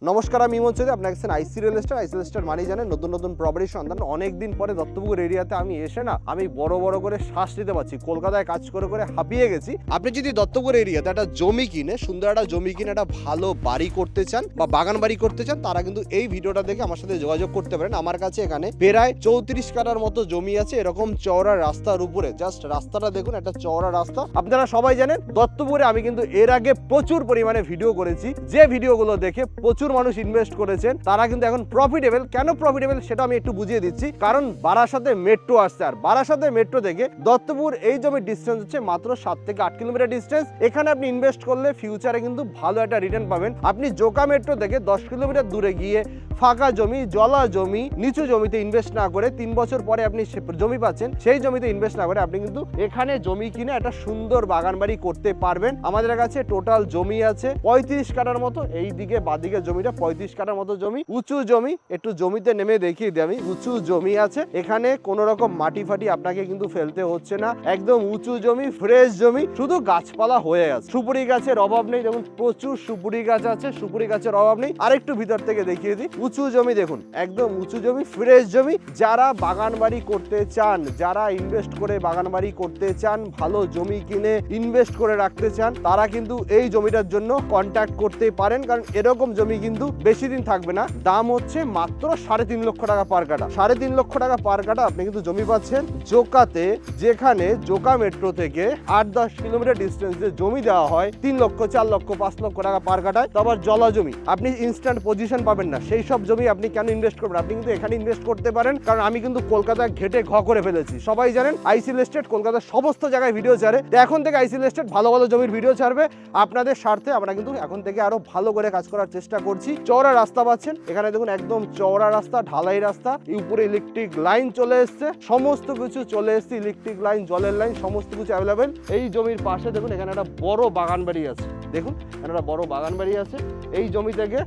নমস্কার, আমি ইমন চৌধুরী। আপনার কাছে আইসি রিয়েল এস্টেট মানেই জানেন নতুন নতুন প্রপার্টির সন্ধান। অনেকদিন পরে দত্তপুকুর এরিয়াতে আমি এসে আমি বড় বড় করে শ্বাস নিতে পারছি। কলকাতায় কাজ করে করে হাঁপিয়ে গেছি। আপনি যদি দত্তপুকুর এরিয়াতে একটা জমি কিনে, সুন্দর একটা জমি কিনে একটা ভালো বাড়ি করতে চান বা বাগান বাড়ি করতে চান, তারা কিন্তু এই ভিডিওটা দেখে আমার সাথে যোগাযোগ করতে পারেন। আমার কাছে এখানে প্রায় 34 কাঠার মতো জমি আছে, এরকম চওড়া রাস্তার উপরে। জাস্ট রাস্তাটা দেখুন, একটা চওড়া রাস্তা। আপনারা সবাই জানেন দত্তপুরে আমি কিন্তু এর আগে প্রচুর পরিমাণে ভিডিও করেছি, যে ভিডিওগুলো দেখে প্রচুর মানুষ ইনভেস্ট করেছেন। তারা কিন্তু এখন প্রফিটেবল। কেন প্রফিটেবল সেটা আমি একটু বুঝিয়ে দিচ্ছি। কারণ বারাসাতে মেট্রো আসছে, আর বারাসাতে মেট্রো থেকে দত্তপুর এই জমির ডিস্টেন্স হচ্ছে মাত্র 7 থেকে 8 কিলোমিটার ডিস্টেন্স। এখানে আপনি ইনভেস্ট করলে ফিউচারে কিন্তু ভালো একটা রিটার্ন পাবেন। আপনি জোকা মেট্রো থেকে 10 কিলোমিটার দূরে গিয়ে ফাঁকা জমি, জলা জমি, নিচু জমিতে ইনভেস্ট না করে 3 বছর পরে আপনি জমি পাচ্ছেন, সেই জমিতে ইনভেস্ট না করে আপনি কিন্তু এখানে জমি কিনে একটা সুন্দর বাগান বাড়ি করতে পারবেন। আমাদের কাছে টোটাল জমি আছে 35 কাঠার মতো। এই দিকে বাদিকে জমিটা 35 কাঠার মতো জমি, উঁচু জমি। একটু জমিতে নেমে দেখিয়ে দিই আমি। উঁচু জমি আছে, এখানে কোনো রকম মাটি ফাটি আপনাকে কিন্তু ফেলতে হচ্ছে না। একদম উঁচু জমি, ফ্রেশ জমি, শুধু গাছপালা হয়ে আছে। সুপুরি গাছের অভাব নেই, দেখুন প্রচুর সুপুরি গাছ আছে, সুপুরি গাছের অভাব নেই। আরেকটু ভিতর থেকে দেখিয়ে দিই। উঁচু জমি দেখুন, একদম উঁচু জমি, ফ্রেশ জমি। যারা বাগান বাড়ি করতে চান, যারা ইনভেস্ট করে বাগান বাড়ি করতে চান, ভালো জমি কিনে ইনভেস্ট করে রাখতে চান, তারা কিন্তু এই জমিটার জন্য কন্ট্যাক্ট করতে পারেন। কারণ এরকম জমি কিন্তু বেশি দিন থাকবে না। দাম হচ্ছে মাত্র 3.5 লক্ষ টাকা পার কাঠা। 3.5 লক্ষ টাকা পার কাঠা আপনি কিন্তু জমি পাচ্ছেন জোকাতে, যেখানে জোকা মেট্রো থেকে 8-10 কিলোমিটার ডিস্টেন্সে জমি দেওয়া হয় 3 লক্ষ, 4 লক্ষ, 5 লক্ষ টাকা পার কাঠায়। তারপর জলা জমি, আপনি ইনস্ট্যান্ট পজিশন পাবেন না। সেই সব জমি আপনি কেন ইনভেস্ট করবেন? আপনি কিন্তু এখানে ইনভেস্ট করতে পারেন। কারণ আমি কিন্তু কলকাতায় ঘেটে ঘ করে ফেলেছি। সবাই জানেন আইসি রিয়েল এস্টেট কলকাতার সমস্ত জায়গায় ভিডিও ছাড়ে। তো এখন থেকে আইসি রিয়েল এস্টেট ভালো ভালো জমির ভিডিও ছাড়বে আপনাদের স্বার্থে। আমরা কিন্তু এখন থেকে আরো ভালো করে কাজ করার চেষ্টা করছি। চওড়া রাস্তা পাচ্ছেন এখানে, দেখুন একদম চওড়া রাস্তা, ঢালাই রাস্তা, উপরে ইলেকট্রিক লাইন চলে এসছে, সমস্ত কিছু চলে এসছে, ইলেকট্রিক লাইন, জলের লাইন, সমস্ত কিছু অ্যাভেলেবেল। এই জমির পাশে দেখুন এখানে একটা বড় বাগান বাড়ি আছে। দেখুন এখানে একটা বড় বাগান বাড়ি আছে। এই জমি থেকে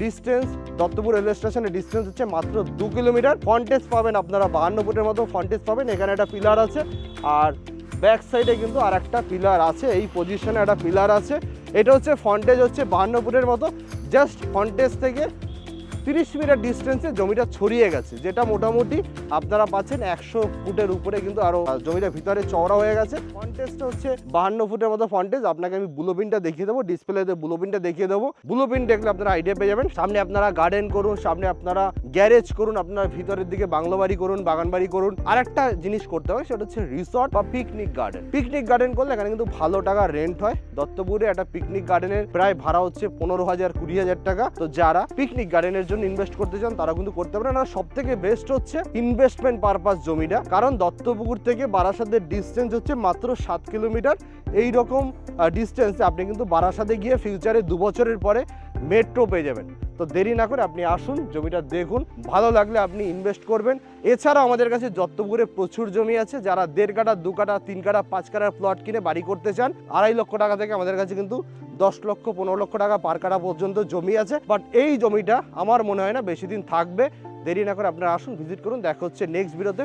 ডিস্টেন্স দত্তপুর রেলওয়ে স্টেশনের ডিস্টেন্স হচ্ছে মাত্র 2 কিলোমিটার। ফন্টেজ পাবেন আপনারা 52 ফুটের মতো ফন্টেজ পাবেন। এখানে একটা পিলার আছে, আর ব্যাক সাইডে কিন্তু আর একটা পিলার আছে। এই পজিশনে একটা পিলার আছে। এটা হচ্ছে ফন্টেজ হচ্ছে 52 ফুটের মতো। জাস্ট ফন্টেজ থেকে 30 মিটার ডিস্টেন্সে জমিটা ছড়িয়ে গেছে, যেটা মোটামুটি আপনারা পাচ্ছেন 100 ফুটের উপরে। কিন্তু আরো জমিটা ভিতরে চওড়া হয়ে গেছে। ফন্টেজটা হচ্ছে 52 ফুটের মতো ফন্টেজ। আপনাকে আমি ব্লুপ্রিন্টটা দেখিয়ে দেবো, ডিসপ্লেতে ব্লুপ্রিন্টটা দেখিয়ে দেবো। ব্লুপ্রিন্ট দেখলে আপনারা আইডিয়া পেয়ে যাবেন। সামনে আপনারা গার্ডেন করুন, সামনে আপনারা গ্যারেজ করুন, আপনারা ভিতরের দিকে বাংলো বাড়ি করুন, বাগান বাড়ি করুন। আর একটা জিনিস করতে হয়, সেটা হচ্ছে রিসর্ট বা পিকনিক গার্ডেন। পিকনিক গার্ডেন করলে এখানে কিন্তু ভালো টাকা রেন্ট হয়। দত্তপুরে একটা পিকনিক গার্ডেনের প্রায় ভাড়া হচ্ছে 15,000-20,000 টাকা। তো যারা পিকনিক গার্ডেনের ইনভেস্ট করতে চান তারা কিন্তু করতে পারেন। আর সব থেকে বেস্ট হচ্ছে ইনভেস্টমেন্ট পারপাস জমিটা, কারণ দত্তপুকুর থেকে বারাসাতের ডিস্টেন্স হচ্ছে মাত্র 7 কিলোমিটার। এই রকম ডিস্টেন্সে আপনি কিন্তু বারাসাতে গিয়ে ফিউচারে 2 বছরের পরে মেট্রো পেয়ে যাবেন। তো দেরি না করে আপনি আসুন, জমিটা দেখুন, ভালো লাগলে আপনি ইনভেস্ট করবেন। এছাড়াও আমাদের কাছে দত্তপুকুরে প্রচুর জমি আছে। যারা 1.5 কাঠা, 2 কাঠা, 3 কাঠা, 5 কাঠার প্লট কিনে বাড়ি করতে চান, 2.5 লক্ষ টাকা থেকে আমাদের কাছে কিন্তু 10 লক্ষ, 15 লক্ষ টাকা পার কাঠা পর্যন্ত জমি আছে। বাট এই জমিটা আমার মনে হয় না বেশি দিন থাকবে। দেরি না করে আপনারা আসুন, ভিজিট করুন। দেখা হচ্ছে নেক্সট ভিডিওতে।